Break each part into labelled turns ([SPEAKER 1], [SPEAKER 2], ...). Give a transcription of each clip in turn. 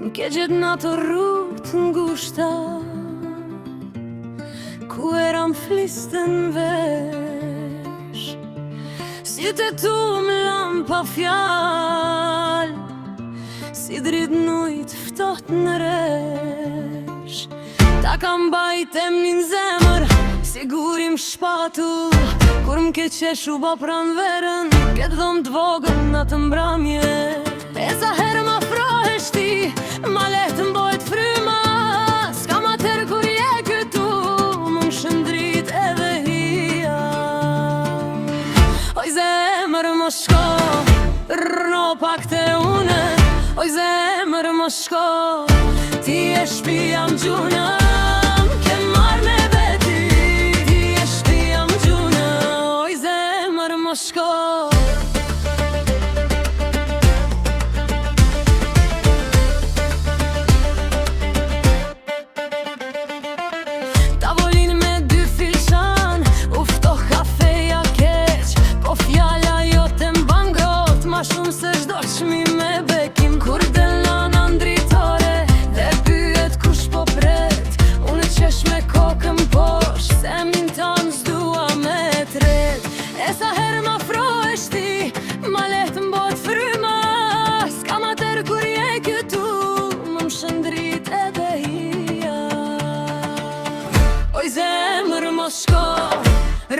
[SPEAKER 1] M'ke gjet në ato rrutë ngushta ku eram flisten vesh. Sytë tu m'lam pa fjal, si drit n'ujt ftoht në resh. Ta kam bajtem një zemër, sigurim shpatu, kur m'ke qeshu ba pran verën, këtë dhom t'vogën në të mbramje. E sa herë m'afrohesh ti, ma lehtë m'bojt fryma, s'ka ma tërë kur je këtu, më shëndrit edhe hia. Oj zemër më shko, rno pak të une, oj zemër më shko, ti e shpia m'gjuna. Tavolin me dy filçan, uftoh kafeja keq, po fjala jote m'ban grot, ma shumë se çdo çmim me bekim. Kur del nana ndritore dhe pyet kush po pret, unë qesh me kokën poshtë, zemrin ton s'dua me tret. E sa herë m'afrohesh ti, ma lehtë m'bot fryma, s'ka ma tërë kur je këtu, më shëndrit edhe hia. Oj zemër më shko,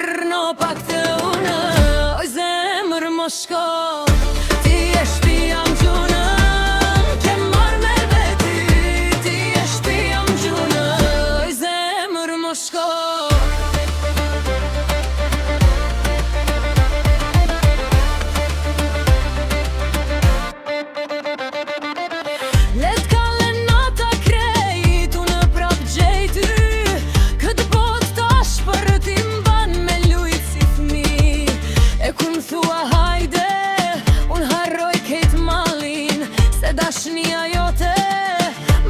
[SPEAKER 1] rno pak të une, oj zemër më shko, ti e shpia m'gjuna. Ke marrë me veti, ti e shpia m'gjuna, oj zemër më shko. Dashnia jote,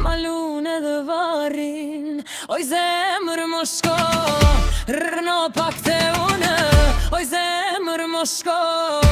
[SPEAKER 1] malun edhe varin. Oj zemër më shko, rno pak të une, oj zemër më shko.